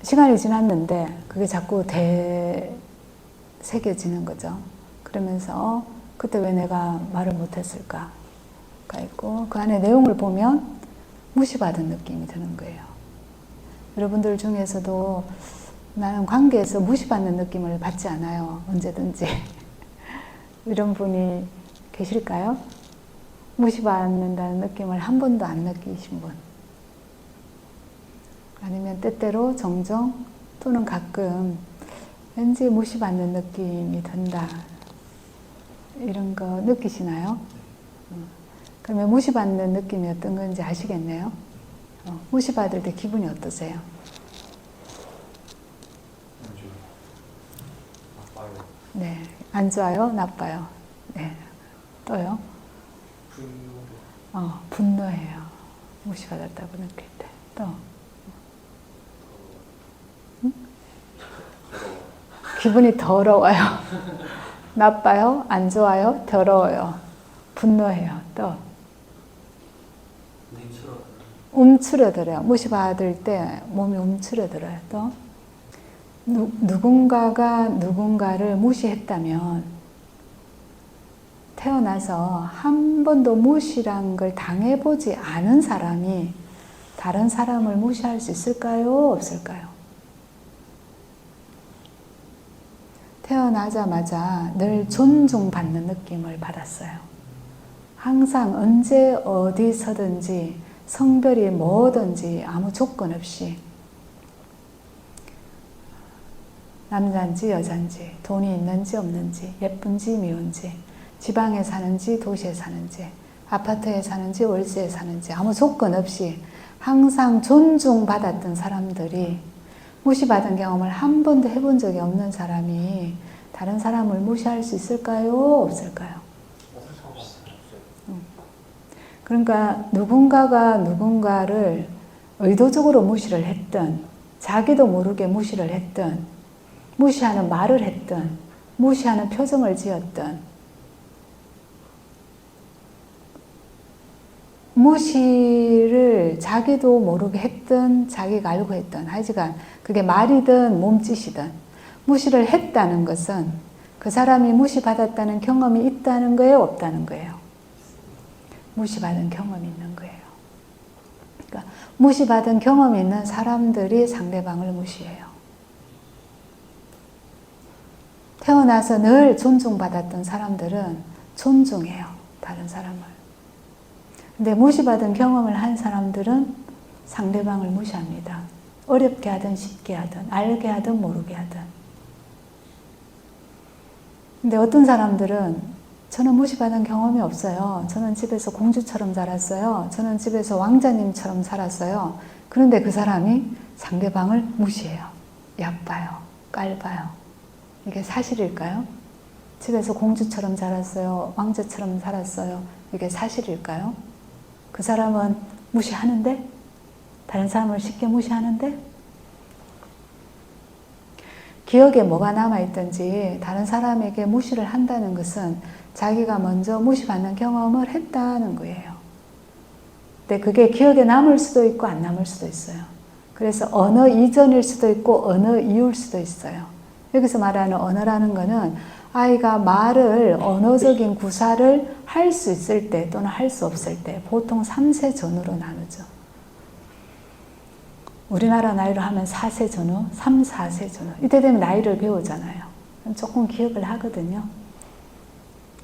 시간이 지났는데 그게 자꾸 되새겨지는 거죠. 그러면서 그때 왜 내가 말을 못했을까가 있고, 그 안에 내용을 보면 무시받은 느낌이 드는 거예요. 여러분들 중에서도 나는 관계에서 무시받는 느낌을 받지 않아요. 언제든지. 이런 분이 계실까요? 무시받는다는 느낌을 한 번도 안 느끼신 분. 아니면 때때로 종종 또는 가끔 왠지 무시받는 느낌이 든다. 이런 거 느끼시나요? 그러면 무시받는 느낌이 어떤 건지 아시겠네요? 무시받을 때 기분이 어떠세요? 나빠요. 네, 안 좋아요? 나빠요? 네, 또요? 분노해요. 무시받았다고 느낄 때. 또? 응? 기분이 더러워요. 나빠요? 안 좋아요? 더러워요. 분노해요. 또? 움츠러들어요. 무시받을 때 몸이 움츠러들어요. 또? 누군가가 누군가를 무시했다면 태어나서 한 번도 무시란 걸 당해보지 않은 사람이 다른 사람을 무시할 수 있을까요? 없을까요? 태어나자마자 늘 존중받는 느낌을 받았어요. 항상 언제 어디서든지 성별이 뭐든지 아무 조건 없이 남자인지 여자인지 돈이 있는지 없는지 예쁜지 미운지 지방에 사는지 도시에 사는지 아파트에 사는지 월세에 사는지 아무 조건 없이 항상 존중받았던 사람들이 무시받은 경험을 한 번도 해본 적이 없는 사람이 다른 사람을 무시할 수 있을까요? 없을까요? 그러니까 누군가가 누군가를 의도적으로 무시를 했든 자기도 모르게 무시를 했든 무시하는 말을 했든 무시하는 표정을 지었든 무시를 자기도 모르게 했든 자기가 알고 했든 하여간 그게 말이든 몸짓이든 무시를 했다는 것은 그 사람이 무시받았다는 경험이 있다는 거예요? 없다는 거예요? 무시받은 경험이 있는 거예요. 그러니까 무시받은 경험이 있는 사람들이 상대방을 무시해요. 태어나서 늘 존중받았던 사람들은 존중해요. 다른 사람을. 근데 무시받은 경험을 한 사람들은 상대방을 무시합니다. 어렵게 하든 쉽게 하든 알게 하든 모르게 하든. 근데 어떤 사람들은 저는 무시받은 경험이 없어요. 저는 집에서 공주처럼 자랐어요. 저는 집에서 왕자님처럼 살았어요. 그런데 그 사람이 상대방을 무시해요. 얕봐요. 깔봐요. 이게 사실일까요? 집에서 공주처럼 자랐어요. 왕자처럼 살았어요. 이게 사실일까요? 그 사람은 무시하는데? 다른 사람을 쉽게 무시하는데? 기억에 뭐가 남아있든지 다른 사람에게 무시를 한다는 것은 자기가 먼저 무시받는 경험을 했다는 거예요. 근데 그게 기억에 남을 수도 있고 안 남을 수도 있어요. 그래서 언어 이전일 수도 있고 언어 이후일 수도 있어요. 여기서 말하는 언어라는 거는 아이가 말을 언어적인 구사를 할 수 있을 때 또는 할 수 없을 때 보통 3세 전후로 나누죠. 우리나라 나이로 하면 4세 전후, 3, 4세 전후. 이때 되면 나이를 배우잖아요. 조금 기억을 하거든요.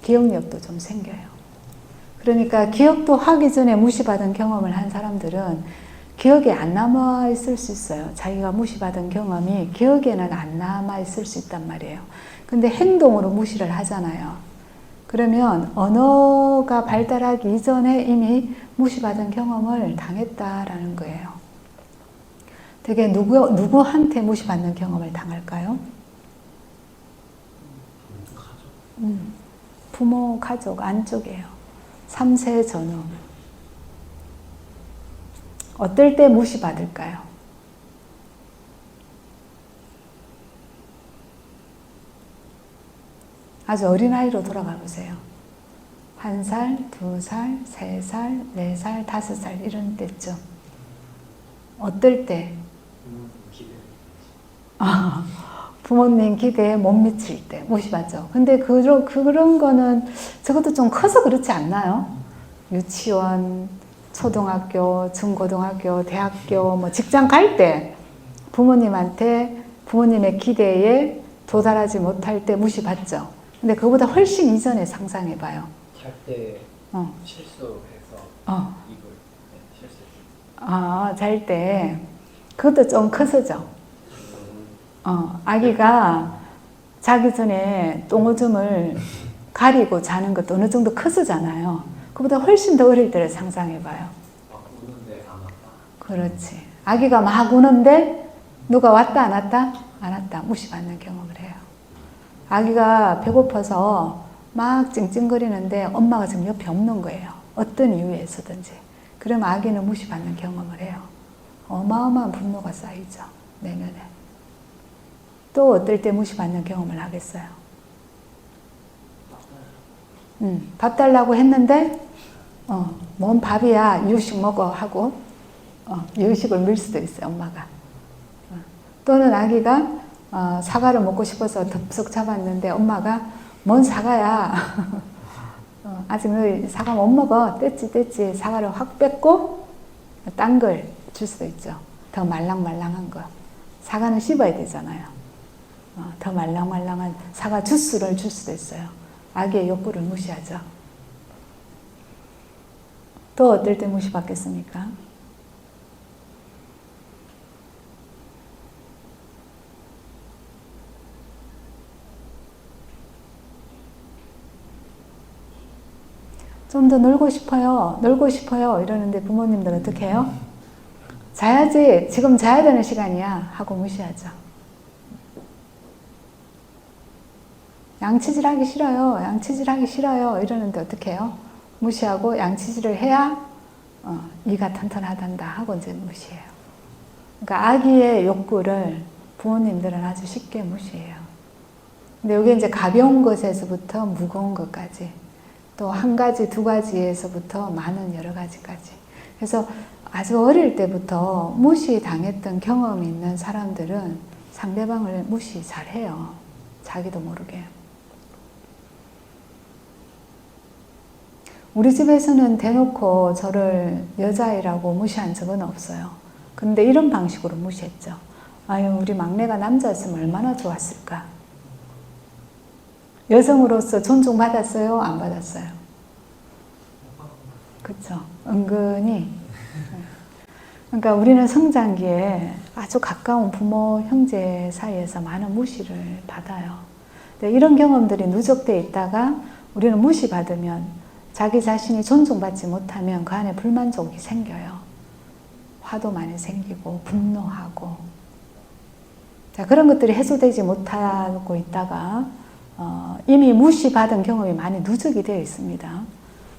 기억력도 좀 생겨요. 그러니까 기억도 하기 전에 무시받은 경험을 한 사람들은 기억에 안 남아 있을 수 있어요. 자기가 무시받은 경험이 기억에는 안 남아 있을 수 있단 말이에요. 근데 행동으로 무시를 하잖아요. 그러면 언어가 발달하기 이전에 이미 무시받은 경험을 당했다라는 거예요. 되게 누구한테 무시받는 경험을 당할까요? 부모, 가족 안쪽이에요. 3세 전후. 어떨 때 무시받을까요? 아주 어린아이로 돌아가 보세요. 1살, 2살, 3살, 4살, 5살 이런 때쯤. 어떨 때? 부모님 기대에 못 미칠 때 무시받죠. 근데 그런 거는 적어도 좀 커서 그렇지 않나요? 유치원, 초등학교, 중고등학교, 대학교, 뭐 직장 갈 때 부모님한테 부모님의 기대에 도달하지 못할 때 무시받죠. 근데 그거보다 훨씬 이전에 상상해봐요. 잘 때 실수해서 이불 실수. 잘 때 그것도 좀 커서죠. 아기가 자기 전에 똥오줌을 가리고 자는 것도 어느 정도 커서잖아요. 그보다 훨씬 더 어릴 때를 상상해봐요. 막 우는데 안 왔다. 그렇지. 아기가 막 우는데 누가 왔다 안 왔다? 안 왔다. 무시받는 경험을 해요. 아기가 배고파서 막 찡찡거리는데 엄마가 지금 옆에 없는 거예요. 어떤 이유에서든지. 그럼 아기는 무시받는 경험을 해요. 어마어마한 분노가 쌓이죠. 내면에. 또 어떨 때 무시받는 경험을 하겠어요? 밥 달라고 했는데 뭔 밥이야 이유식 먹어 하고 이유식을 밀 수도 있어요. 엄마가. 또는 아기가 사과를 먹고 싶어서 덥석 잡았는데 엄마가 뭔 사과야 아직 너 사과 못 먹어 뗐지 사과를 확 뺏고 딴 걸 줄 수도 있죠. 더 말랑말랑한 거. 사과는 씹어야 되잖아요. 더 말랑말랑한 사과 주스를 줄 수도 있어요. 아기의 욕구를 무시하죠. 또 어떨 때 무시받겠습니까? 좀 더 놀고 싶어요 이러는데 부모님들은 어떻게 해요? 자야지 지금 자야 되는 시간이야 하고 무시하죠. 양치질 하기 싫어요 이러는데 어떻게 해요? 무시하고 양치질을 해야 이가 튼튼하단다 하고 이제 무시해요. 그러니까 아기의 욕구를 부모님들은 아주 쉽게 무시해요. 근데 이게 이제 가벼운 것에서부터 무거운 것까지 또 한 가지 두 가지에서부터 많은 여러 가지까지. 그래서 아주 어릴 때부터 무시당했던 경험이 있는 사람들은 상대방을 무시 잘해요. 자기도 모르게. 우리 집에서는 대놓고 저를 여자아이라고 무시한 적은 없어요. 근데 이런 방식으로 무시했죠. 아유, 우리 막내가 남자였으면 얼마나 좋았을까. 여성으로서 존중받았어요? 안 받았어요? 그쵸. 은근히. 그러니까 우리는 성장기에 아주 가까운 부모, 형제 사이에서 많은 무시를 받아요. 근데 이런 경험들이 누적되어 있다가 우리는 무시받으면 자기 자신이 존중받지 못하면 그 안에 불만족이 생겨요. 화도 많이 생기고 분노하고. 자, 그런 것들이 해소되지 못하고 있다가 이미 무시받은 경험이 많이 누적이 되어 있습니다.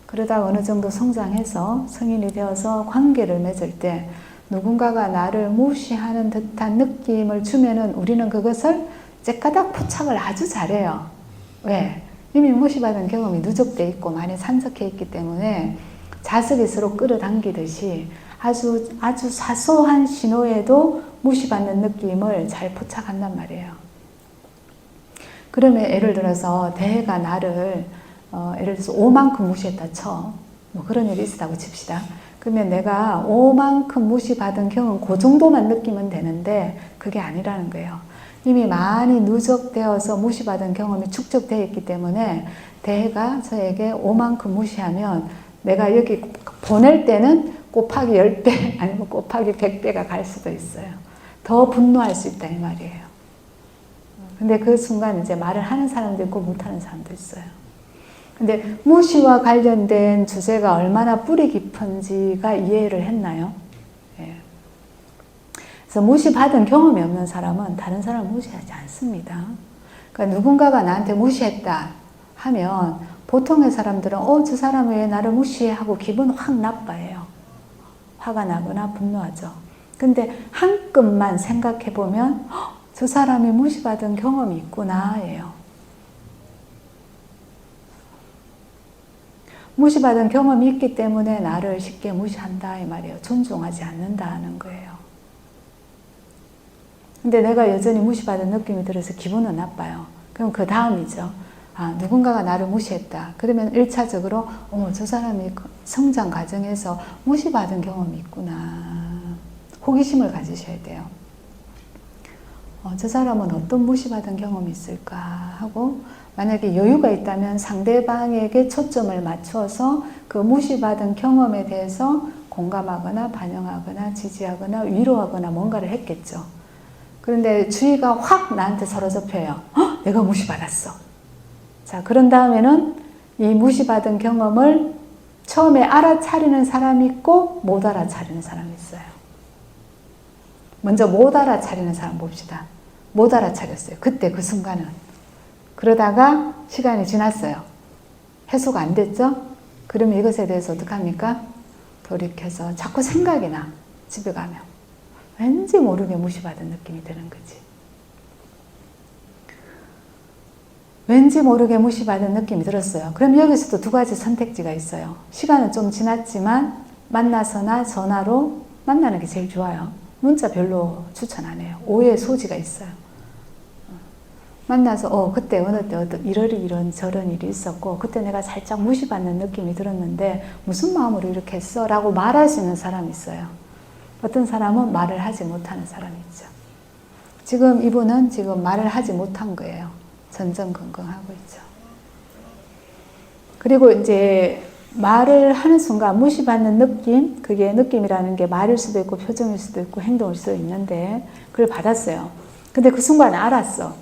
그러다가 어느 정도 성장해서 성인이 되어서 관계를 맺을 때 누군가가 나를 무시하는 듯한 느낌을 주면은 우리는 그것을 째까닥 포착을 아주 잘해요. 왜? 이미 무시받은 경험이 누적되어 있고 많이 산적해 있기 때문에 자석이 서로 끌어당기듯이 아주 사소한 신호에도 무시받는 느낌을 잘 포착한단 말이에요. 그러면 예를 들어서 대해가 나를 예를 들어서 5만큼 무시했다 쳐. 뭐 그런 일이 있었다고 칩시다. 그러면 내가 5만큼 무시받은 경험 그 정도만 느끼면 되는데 그게 아니라는 거예요. 이미 많이 누적되어서 무시받은 경험이 축적되어 있기 때문에 대해가 저에게 5만큼 무시하면 내가 여기 보낼 때는 곱하기 10배 아니면 곱하기 100배가 갈 수도 있어요. 더 분노할 수 있다 이 말이에요. 근데 그 순간 이제 말을 하는 사람도 있고 못하는 사람도 있어요. 근데 무시와 관련된 주제가 얼마나 뿌리 깊은지가 이해를 했나요? 예. 그래서 무시받은 경험이 없는 사람은 다른 사람을 무시하지 않습니다. 그러니까 누군가가 나한테 무시했다 하면 보통의 사람들은 저 사람이 왜 나를 무시해 하고 기분 확 나빠해요. 화가 나거나 분노하죠. 근데 한 끔만 생각해 보면 저 사람이 무시받은 경험이 있구나 예요. 무시받은 경험이 있기 때문에 나를 쉽게 무시한다 이 말이에요. 존중하지 않는다는 거예요. 근데 내가 여전히 무시받은 느낌이 들어서 기분은 나빠요. 그럼 그 다음이죠. 아, 누군가가 나를 무시했다. 그러면 1차적으로 어머, 저 사람이 성장 과정에서 무시받은 경험이 있구나. 호기심을 가지셔야 돼요. 저 사람은 어떤 무시받은 경험이 있을까 하고, 만약에 여유가 있다면 상대방에게 초점을 맞춰서 그 무시받은 경험에 대해서 공감하거나 반영하거나 지지하거나 위로하거나 뭔가를 했겠죠. 그런데 주의가 확 나한테 사로잡혀요. 헉, 내가 무시받았어. 자, 그런 다음에는 이 무시받은 경험을 처음에 알아차리는 사람이 있고 못 알아차리는 사람이 있어요. 먼저 못 알아차리는 사람 봅시다. 못 알아차렸어요. 그때 그 순간은. 그러다가 시간이 지났어요. 해소가 안 됐죠? 그러면 이것에 대해서 어떡합니까? 돌이켜서 자꾸 생각이 나. 집에 가면. 왠지 모르게 무시받은 느낌이 드는 거지. 왠지 모르게 무시받은 느낌이 들었어요. 그럼 여기서도 두 가지 선택지가 있어요. 시간은 좀 지났지만 만나서나 전화로 만나는 게 제일 좋아요. 문자 별로 추천 안 해요. 오해의 소지가 있어요. 만나서 그때 어느 때 이런 저런 일이 있었고 그때 내가 살짝 무시받는 느낌이 들었는데 무슨 마음으로 이렇게 했어? 라고 말할 수 있는 사람이 있어요. 어떤 사람은 말을 하지 못하는 사람이 있죠. 지금 이분은 지금 말을 하지 못한 거예요. 전전긍긍하고 있죠. 그리고 이제 말을 하는 순간 무시받는 느낌, 그게 느낌이라는 게 말일 수도 있고 표정일 수도 있고 행동일 수도 있는데 그걸 받았어요. 근데 그 순간에 알았어.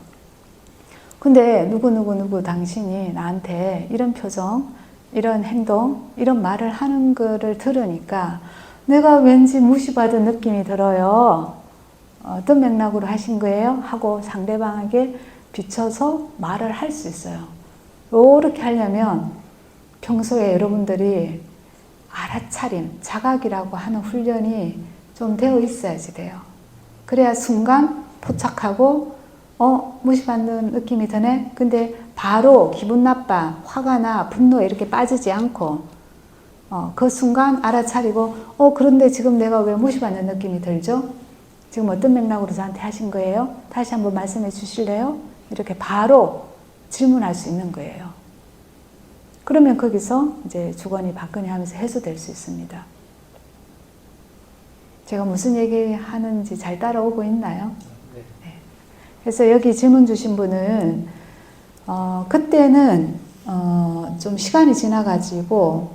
근데 누구 당신이 나한테 이런 표정, 이런 행동, 이런 말을 하는 거를 들으니까 내가 왠지 무시받은 느낌이 들어요. 어떤 맥락으로 하신 거예요? 하고 상대방에게 비춰서 말을 할 수 있어요. 이렇게 하려면 평소에 여러분들이 알아차림, 자각이라고 하는 훈련이 좀 되어 있어야지 돼요. 그래야 순간 포착하고 무시받는 느낌이 드네? 근데 바로 기분 나빠, 화가 나, 분노에 이렇게 빠지지 않고 그 순간 알아차리고 그런데 지금 내가 왜 무시받는 느낌이 들죠? 지금 어떤 맥락으로 저한테 하신 거예요? 다시 한번 말씀해 주실래요? 이렇게 바로 질문할 수 있는 거예요. 그러면 거기서 이제 주거니 받거니 하면서 해소될 수 있습니다. 제가 무슨 얘기 하는지 잘 따라오고 있나요? 네. 그래서 여기 질문 주신 분은 그때는 좀 시간이 지나가지고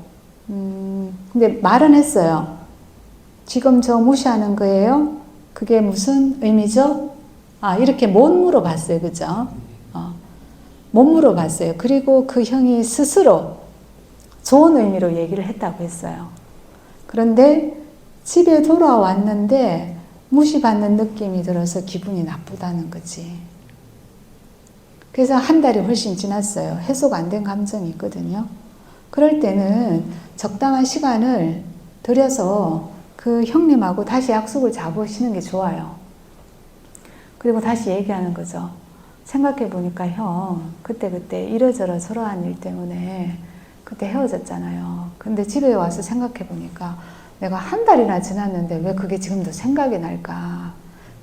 근데 말은 했어요. 지금 저 무시하는 거예요? 그게 무슨 의미죠? 이렇게 못 물어봤어요. 그죠? 못 물어봤어요. 그리고 그 형이 스스로 좋은 의미로 얘기를 했다고 했어요. 그런데 집에 돌아왔는데 무시받는 느낌이 들어서 기분이 나쁘다는 거지. 그래서 한 달이 훨씬 지났어요. 해소가 안 된 감정이 있거든요. 그럴 때는 적당한 시간을 들여서 그 형님하고 다시 약속을 잡으시는 게 좋아요. 그리고 다시 얘기하는 거죠. 생각해 보니까 형, 그때 이러저러 저러한 일 때문에 그때 헤어졌잖아요. 근데 집에 와서 생각해 보니까 내가 한 달이나 지났는데 왜 그게 지금도 생각이 날까?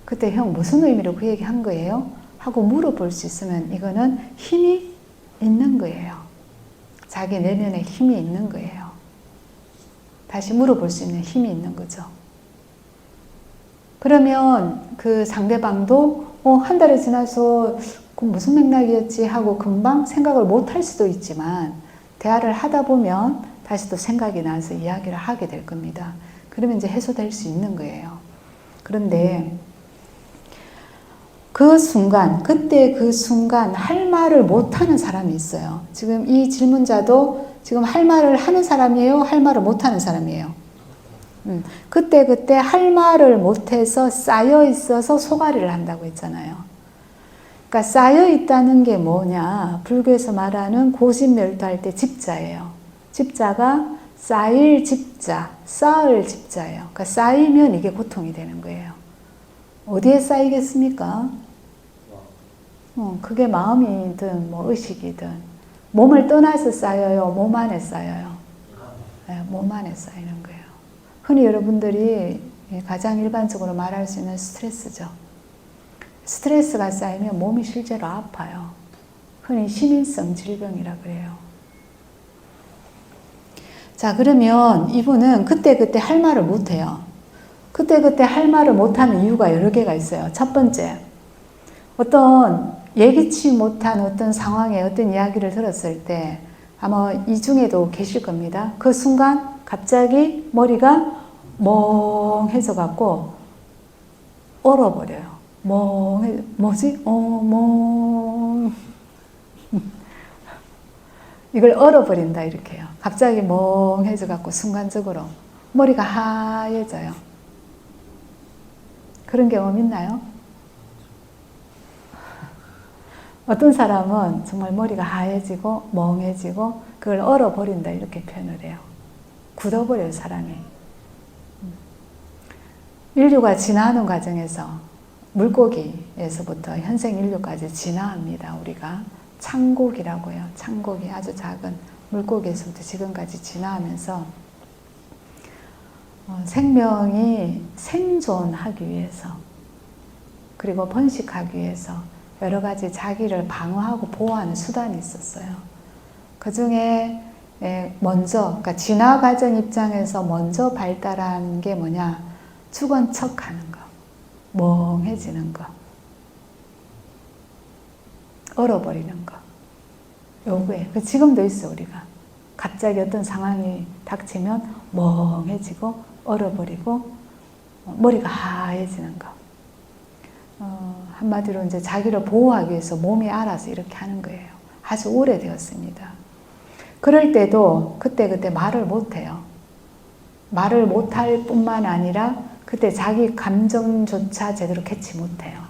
그때 형 무슨 의미로 그 얘기 한 거예요? 하고 물어볼 수 있으면 이거는 힘이 있는 거예요. 자기 내면에 힘이 있는 거예요. 다시 물어볼 수 있는 힘이 있는 거죠. 그러면 그 상대방도 한 달이 지나서 그 무슨 맥락이었지 하고 금방 생각을 못 할 수도 있지만 대화를 하다 보면 다시 또 생각이 나서 이야기를 하게 될 겁니다. 그러면 이제 해소될 수 있는 거예요. 그런데 그 순간, 그때 그 순간 할 말을 못하는 사람이 있어요. 지금 이 질문자도 지금 할 말을 하는 사람이에요? 할 말을 못하는 사람이에요? 그때 할 말을 못해서 쌓여 있어서 소가리를 한다고 했잖아요. 그러니까 쌓여 있다는 게 뭐냐? 불교에서 말하는 고집멸도할 때 집자예요. 집자가 쌓일 집자, 쌓을 집자예요. 그러니까 쌓이면 이게 고통이 되는 거예요. 어디에 쌓이겠습니까? 그게 마음이든 뭐 의식이든 몸을 떠나서 쌓여요? 몸 안에 쌓여요? 네, 몸 안에 쌓이는 거예요. 흔히 여러분들이 가장 일반적으로 말할 수 있는 스트레스죠. 스트레스가 쌓이면 몸이 실제로 아파요. 흔히 심인성 질병이라 그래요. 자, 그러면 이분은 그때그때 할 말을 못해요. 그때그때 할 말을 못하는 이유가 여러 개가 있어요. 첫 번째, 어떤 예기치 못한 어떤 상황에 어떤 이야기를 들었을 때 아마 이 중에도 계실 겁니다. 그 순간 갑자기 머리가 멍해져 갖고 얼어버려요. 뭐지? 이걸 얼어버린다 이렇게 해요. 갑자기 멍해져 갖고 순간적으로 머리가 하얘져요. 그런 경험 있나요? 어떤 사람은 정말 머리가 하얘지고 멍해지고 그걸 얼어버린다 이렇게 표현을 해요. 굳어버려요, 사람이. 인류가 진화하는 과정에서 물고기에서부터 현생 인류까지 진화합니다. 우리가 창고기라고 해요. 창고기, 아주 작은 물고기에서부터 지금까지 진화하면서 생명이 생존하기 위해서 그리고 번식하기 위해서 여러 가지 자기를 방어하고 보호하는 수단이 있었어요. 그 중에 먼저, 그러니까 진화 과정 입장에서 먼저 발달한 게 뭐냐? 죽은 척 하는 거, 멍해지는 거, 얼어버리는 거. 요거에 지금도 있어, 우리가. 갑자기 어떤 상황이 닥치면 멍해지고, 얼어버리고, 머리가 하얘지는 거. 한마디로 이제 자기를 보호하기 위해서 몸이 알아서 이렇게 하는 거예요. 아주 오래되었습니다. 그럴 때도 그때 말을 못해요. 말을 못할 뿐만 아니라 그때 자기 감정조차 제대로 캐치 못해요.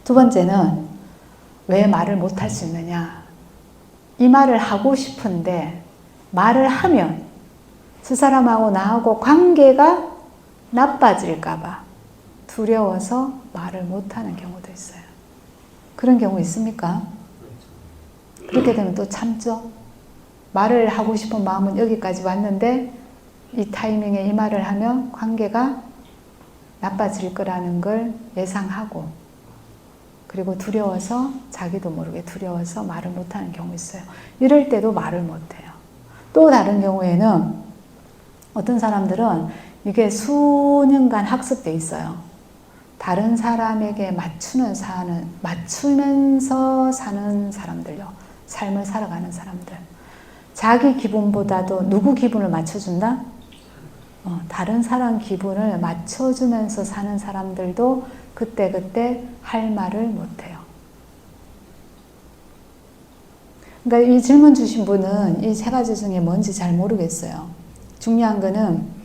두 번째는 왜 말을 못할 수 있느냐? 이 말을 하고 싶은데 말을 하면 그 사람하고 나하고 관계가 나빠질까 봐 두려워서 말을 못하는 경우도 있어요. 그런 경우 있습니까? 그렇게 되면 또 참죠. 말을 하고 싶은 마음은 여기까지 왔는데 이 타이밍에 이 말을 하면 관계가 나빠질 거라는 걸 예상하고 그리고 두려워서 자기도 모르게 두려워서 말을 못하는 경우 있어요. 이럴 때도 말을 못해요. 또 다른 경우에는 어떤 사람들은 이게 수년간 학습돼 있어요. 다른 사람에게 맞추면서 사는 사람들요. 삶을 살아가는 사람들. 자기 기분보다도 누구 기분을 맞춰준다? 다른 사람 기분을 맞춰주면서 사는 사람들도 그때 할 말을 못해요. 그러니까 이 질문 주신 분은 이 세 가지 중에 뭔지 잘 모르겠어요. 중요한 거는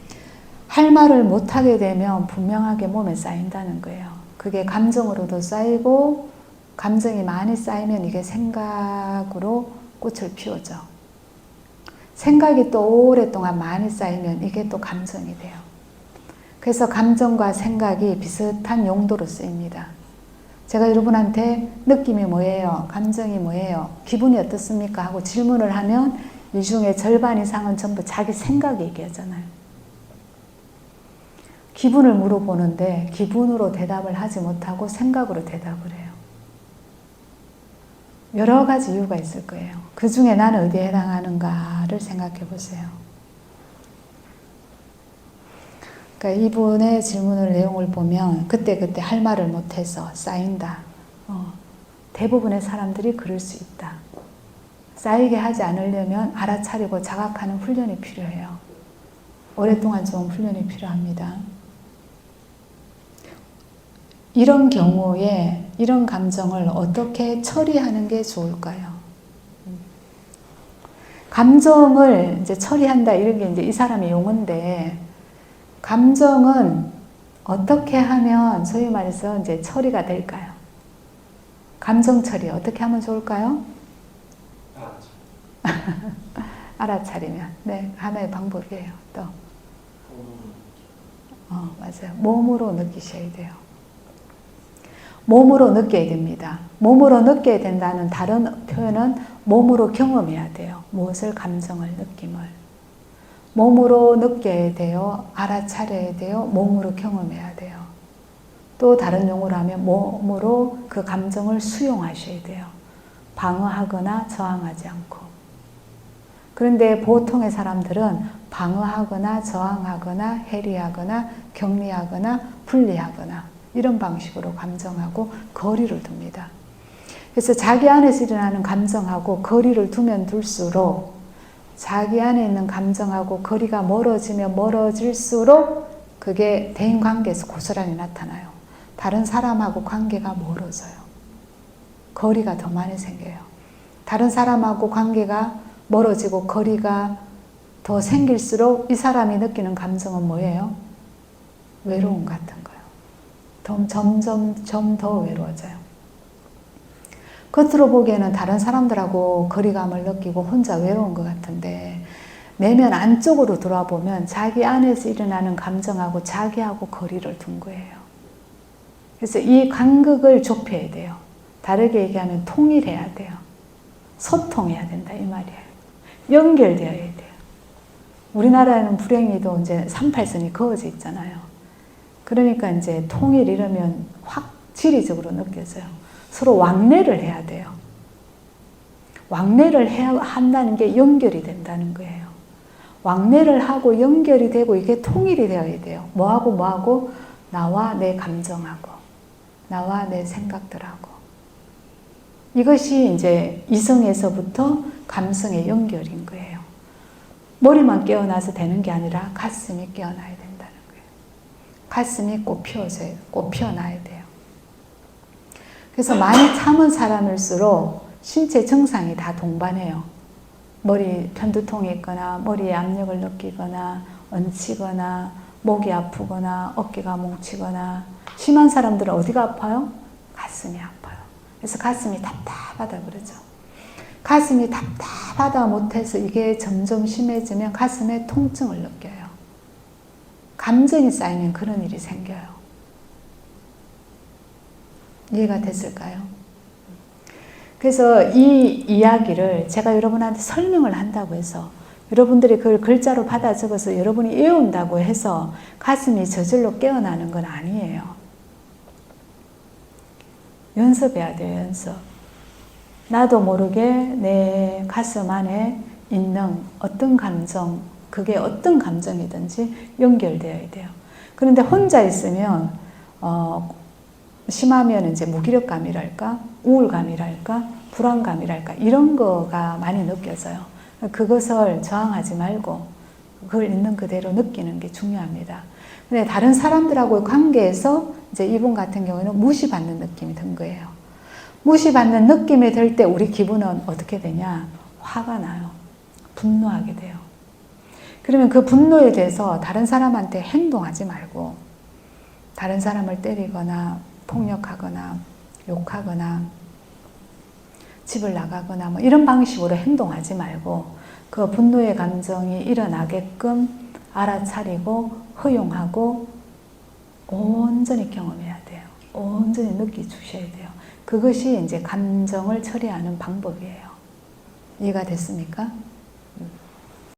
할 말을 못하게 되면 분명하게 몸에 쌓인다는 거예요. 그게 감정으로도 쌓이고 감정이 많이 쌓이면 이게 생각으로 꽃을 피우죠. 생각이 또 오랫동안 많이 쌓이면 이게 또 감정이 돼요. 그래서 감정과 생각이 비슷한 용도로 쓰입니다. 제가 여러분한테 느낌이 뭐예요? 감정이 뭐예요? 기분이 어떻습니까? 하고 질문을 하면 이 중에 절반 이상은 전부 자기 생각 얘기하잖아요. 기분을 물어보는데 기분으로 대답을 하지 못하고 생각으로 대답을 해요. 여러 가지 이유가 있을 거예요. 그 중에 나는 어디에 해당하는가를 생각해 보세요. 그러니까 이분의 질문을 내용을 보면 그때 할 말을 못해서 쌓인다. 대부분의 사람들이 그럴 수 있다. 쌓이게 하지 않으려면 알아차리고 자각하는 훈련이 필요해요. 오랫동안 좀 훈련이 필요합니다. 이런 경우에 이런 감정을 어떻게 처리하는 게 좋을까요? 감정을 이제 처리한다 이런 게 이제 이 사람의 용어인데 감정은 어떻게 하면 소위 말해서 이제 처리가 될까요? 감정 처리 어떻게 하면 좋을까요? 알아차리면 네 하나의 방법이에요. 또 맞아요. 몸으로 느끼셔야 돼요. 몸으로 느껴야 됩니다. 몸으로 느껴야 된다는 다른 표현은 몸으로 경험해야 돼요. 무엇을 감정을 느낌을 몸으로 느껴야 돼요. 알아차려야 돼요. 몸으로 경험해야 돼요. 또 다른 용어로 하면 몸으로 그 감정을 수용하셔야 돼요. 방어하거나 저항하지 않고. 그런데 보통의 사람들은 방어하거나 저항하거나 해리하거나 격리하거나 분리하거나 이런 방식으로 감정하고 거리를 둡니다. 그래서 자기 안에서 일어나는 감정하고 거리를 두면 둘수록 자기 안에 있는 감정하고 거리가 멀어지면 멀어질수록 그게 대인관계에서 고스란히 나타나요. 다른 사람하고 관계가 멀어져요. 거리가 더 많이 생겨요. 다른 사람하고 관계가 멀어지고 거리가 더 생길수록 이 사람이 느끼는 감정은 뭐예요? 외로움 같은 거예요. 점점 더 외로워져요. 겉으로 보기에는 다른 사람들하고 거리감을 느끼고 혼자 외로운 것 같은데 내면 안쪽으로 돌아보면 자기 안에서 일어나는 감정하고 자기하고 거리를 둔 거예요. 그래서 이 간극을 좁혀야 돼요. 다르게 얘기하면 통일해야 돼요. 소통해야 된다 이 말이에요. 연결되어야 돼요. 우리나라에는 불행히도 이제 38선이 그어져 있잖아요. 그러니까 이제 통일 이러면 확 지리적으로 느껴져요. 서로 왕래를 해야 돼요. 왕래를 한다는 게 연결이 된다는 거예요. 왕래를 하고 연결이 되고 이게 통일이 되어야 돼요. 뭐하고 나와 내 감정하고 나와 내 생각들하고 이것이 이제 이성에서부터 감성의 연결인 거예요. 머리만 깨어나서 되는 게 아니라 가슴이 깨어나야 된다는 거예요. 가슴이 꽃 피어나야 돼요. 그래서 많이 참은 사람일수록 신체 증상이 다 동반해요. 머리 편두통이 있거나 머리에 압력을 느끼거나 얹히거나 목이 아프거나 어깨가 뭉치거나 심한 사람들은 어디가 아파요? 가슴이 아파요. 그래서 가슴이 답답하다 그러죠. 가슴이 답답하다 못해서 이게 점점 심해지면 가슴에 통증을 느껴요. 감정이 쌓이면 그런 일이 생겨요. 이해가 됐을까요? 그래서 이 이야기를 제가 여러분한테 설명을 한다고 해서 여러분들이 그걸 글자로 받아 적어서 여러분이 외운다고 해서 가슴이 저절로 깨어나는 건 아니에요. 연습해야 돼요, 연습. 나도 모르게 내 가슴 안에 있는 어떤 감정, 그게 어떤 감정이든지 연결되어야 돼요. 그런데 혼자 있으면 심하면 이제 무기력감이랄까, 우울감이랄까, 불안감이랄까 이런 거가 많이 느껴져요. 그것을 저항하지 말고 그걸 있는 그대로 느끼는 게 중요합니다. 근데 다른 사람들하고의 관계에서 이제 이분 같은 경우에는 무시받는 느낌이 든 거예요. 무시받는 느낌이 들 때 우리 기분은 어떻게 되냐? 화가 나요. 분노하게 돼요. 그러면 그 분노에 대해서 다른 사람한테 행동하지 말고 다른 사람을 때리거나 폭력하거나 욕하거나 집을 나가거나 뭐 이런 방식으로 행동하지 말고 그 분노의 감정이 일어나게끔 알아차리고 허용하고 온전히 경험해야 돼요. 온전히 느껴주셔야 돼요. 그것이 이제 감정을 처리하는 방법이에요. 이해가 됐습니까?